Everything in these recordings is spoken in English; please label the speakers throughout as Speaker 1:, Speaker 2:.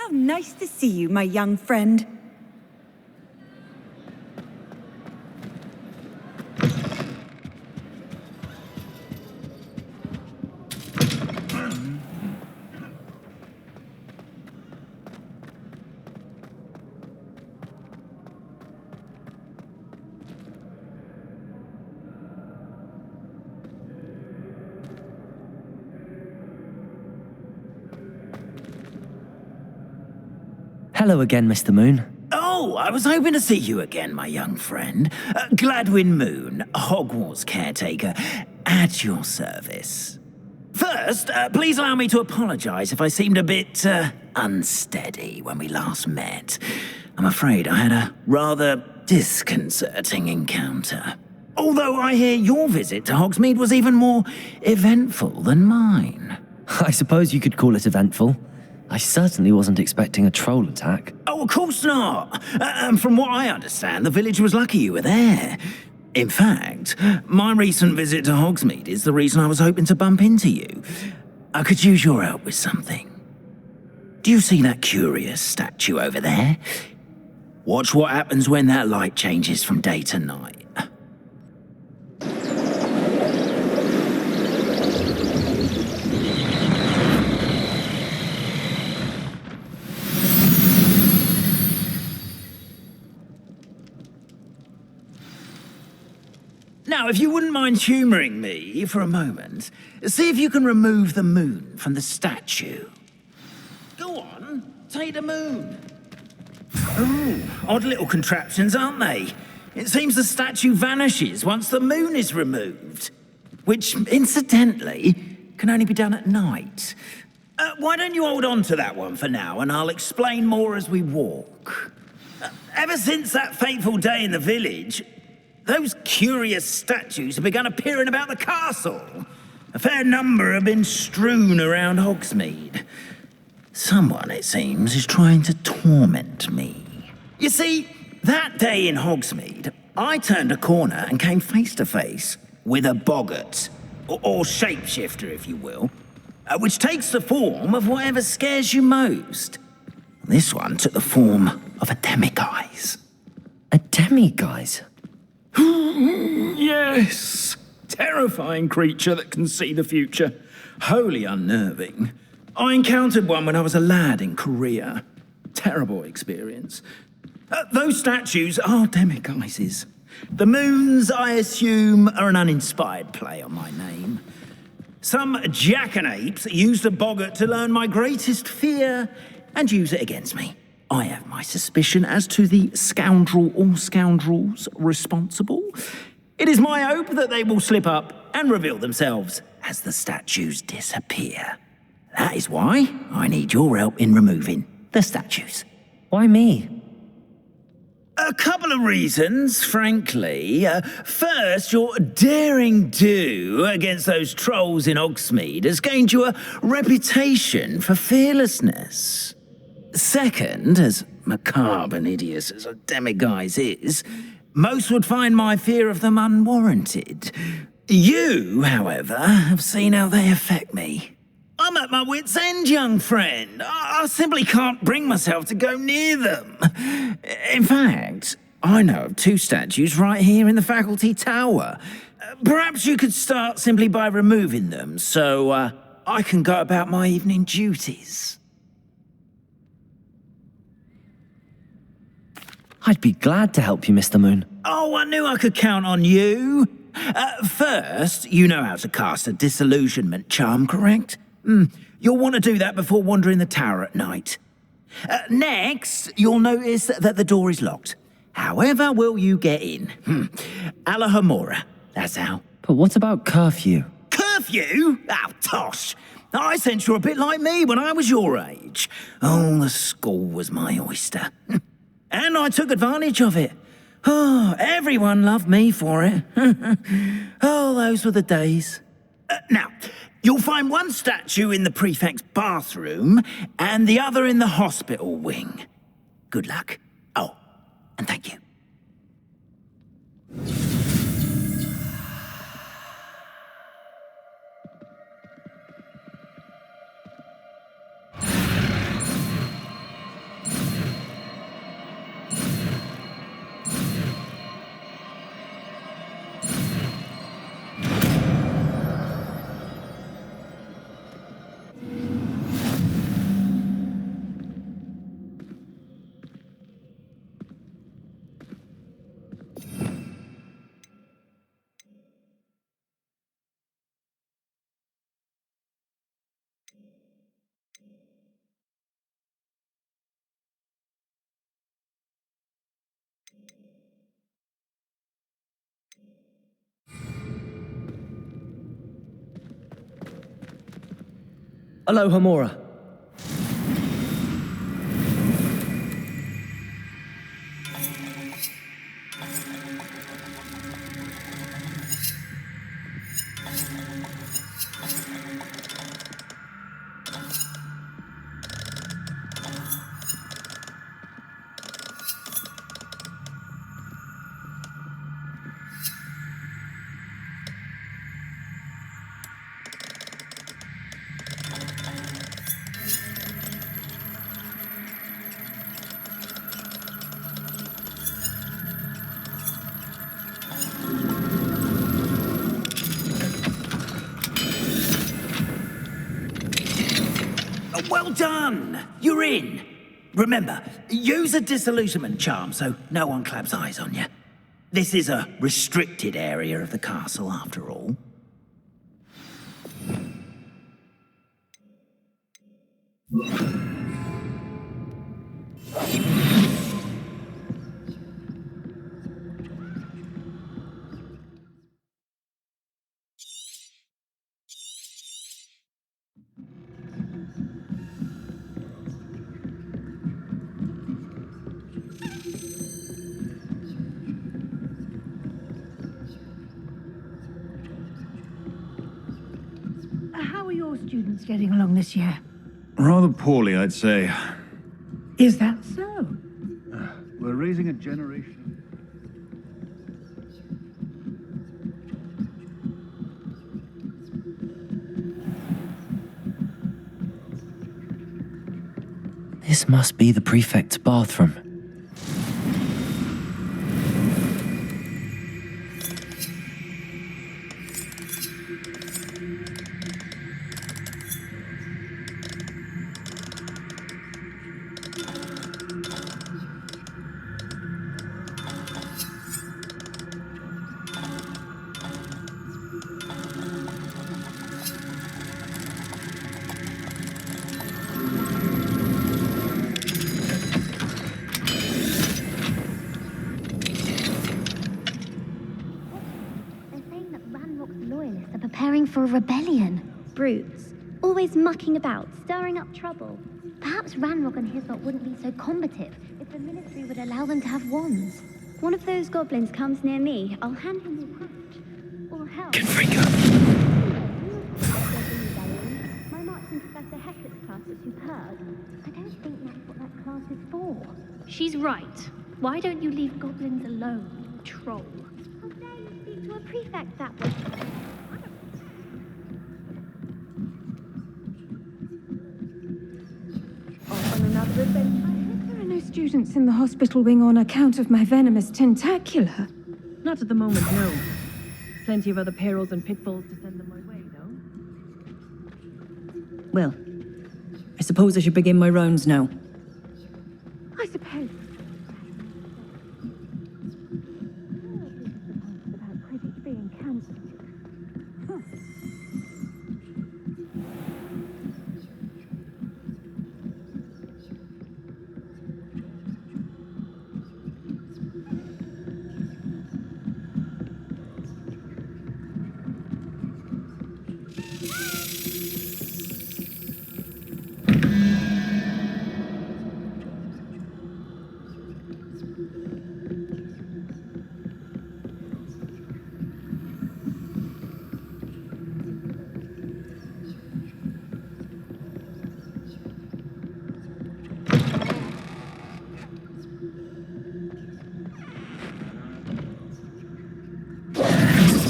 Speaker 1: How nice to see you, my young friend.
Speaker 2: Hello again, Mr. Moon.
Speaker 3: Oh, I was hoping to see you again, my young friend. Gladwin Moon, Hogwarts Caretaker, at your service. First, please allow me to apologize if I seemed a bit, unsteady when we last met. I'm afraid I had a rather disconcerting encounter. Although I hear your visit to Hogsmeade was even more eventful than mine.
Speaker 2: I suppose you could call it eventful. I certainly wasn't expecting a troll attack.
Speaker 3: Oh, of course not. And from what I understand, the village was lucky you were there. In fact, my recent visit to Hogsmeade is the reason I was hoping to bump into you. I could use your help with something. Do you see that curious statue over there? Watch what happens when that light changes from day to night. Now, if you wouldn't mind humouring me for a moment, see if you can remove the moon from the statue. Go on, take the moon. Oh, odd little contraptions, aren't they? It seems the statue vanishes once the moon is removed, which, incidentally, can only be done at night. Why don't you hold on to that one for now, and I'll explain more as we walk. Ever since that fateful day in the village, those curious statues have begun appearing about the castle. A fair number have been strewn around Hogsmeade. Someone, it seems, is trying to torment me. You see, that day in Hogsmeade, I turned a corner and came face to face with a boggart, or shapeshifter, if you will, which takes the form of whatever scares you most. This one took the form of a demiguise.
Speaker 2: A demiguise?
Speaker 3: Yes. Terrifying creature that can see the future. Wholly unnerving. I encountered one when I was a lad in Korea. Terrible experience. Those statues are demiguises. The moons, I assume, are an uninspired play on my name. Some jackanapes used a boggart to learn my greatest fear and use it against me. I have my suspicion as to the scoundrel or scoundrels responsible. It is my hope that they will slip up and reveal themselves as the statues disappear. That is why I need your help in removing the statues.
Speaker 2: Why me?
Speaker 3: A couple of reasons, frankly. First, your daring do against those trolls in Hogsmeade has gained you a reputation for fearlessness. Second, as macabre and hideous as a demiguise is, most would find my fear of them unwarranted. You, however, have seen how they affect me. I'm at my wit's end, young friend. I simply can't bring myself to go near them. In fact, I know of two statues right here in the faculty tower. Perhaps you could start simply by removing them so I can go about my evening duties.
Speaker 2: I'd be glad to help you, Mr. Moon.
Speaker 3: Oh, I knew I could count on you. First, you know how to cast a disillusionment charm, correct? You'll want to do that before wandering the tower at night. Next, you'll notice that the door is locked. However will you get in? Alohomora, that's how.
Speaker 2: But what about curfew?
Speaker 3: Curfew? Oh, tosh. I sense you're a bit like me when I was your age. Oh, the school was my oyster. And I took advantage of it. Oh, everyone loved me for it. Oh, those were the days. Now, you'll find one statue in the Prefects' bathroom and the other in the hospital wing. Good luck. Oh, and thank you.
Speaker 2: Alohomora.
Speaker 3: Well done! You're in! Remember, use a disillusionment charm so no one claps eyes on you. This is a restricted area of the castle, after all.
Speaker 4: How are your students getting along this year?
Speaker 5: Rather poorly, I'd say.
Speaker 4: Is that so?
Speaker 5: We're raising a generation.
Speaker 2: This must be the Prefect's bathroom.
Speaker 6: Preparing for a rebellion. Brutes. Always mucking about, stirring up trouble. Perhaps Ranrock and his lot wouldn't be so combative if the ministry would allow them to have wands. One of those goblins comes near me, I'll hand him your hatch. Or help.
Speaker 2: Configure.
Speaker 6: My marching Professor Hector's class is superb. I don't think that's what that class is for. She's right. Why don't you leave goblins alone, troll? How dare you speak to a prefect that way?
Speaker 4: I hope there are no students in the hospital wing on account of my venomous tentacula.
Speaker 7: Not at the moment, no. Plenty of other perils and pitfalls to send them my way, though. Well, I suppose I should begin my rounds now.
Speaker 4: I suppose. About Quidditch being cancelled.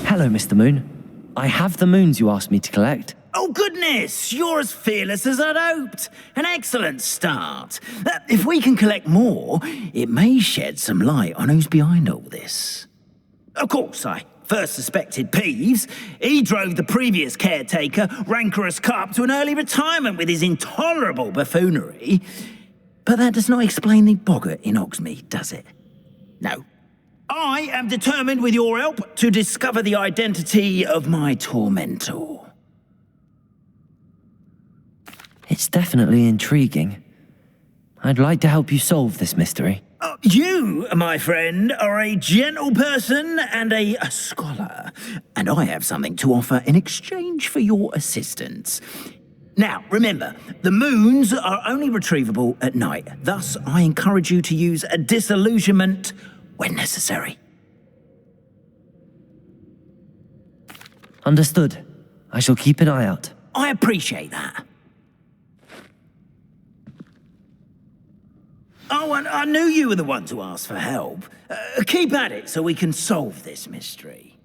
Speaker 2: Hello, Mr. Moon. I have the moons you asked me to collect.
Speaker 3: Oh, goodness! You're as fearless as I'd hoped. An excellent start. If we can collect more, it may shed some light on who's behind all this. Of course, I first suspected Peeves. He drove the previous caretaker, Rancorous Carp, to an early retirement with his intolerable buffoonery. But that does not explain the boggart in Hogsmeade, does it? No. I am determined, with your help, to discover the identity of my tormentor.
Speaker 2: It's definitely intriguing. I'd like to help you solve this mystery.
Speaker 3: You, my friend, are a gentle person and a scholar, and I have something to offer in exchange for your assistance. Now, remember, the moons are only retrievable at night. Thus, I encourage you to use a disillusionment when necessary.
Speaker 2: Understood. I shall keep an eye out.
Speaker 3: I appreciate that. Oh, and I knew you were the one to ask for help. Keep at it so we can solve this mystery.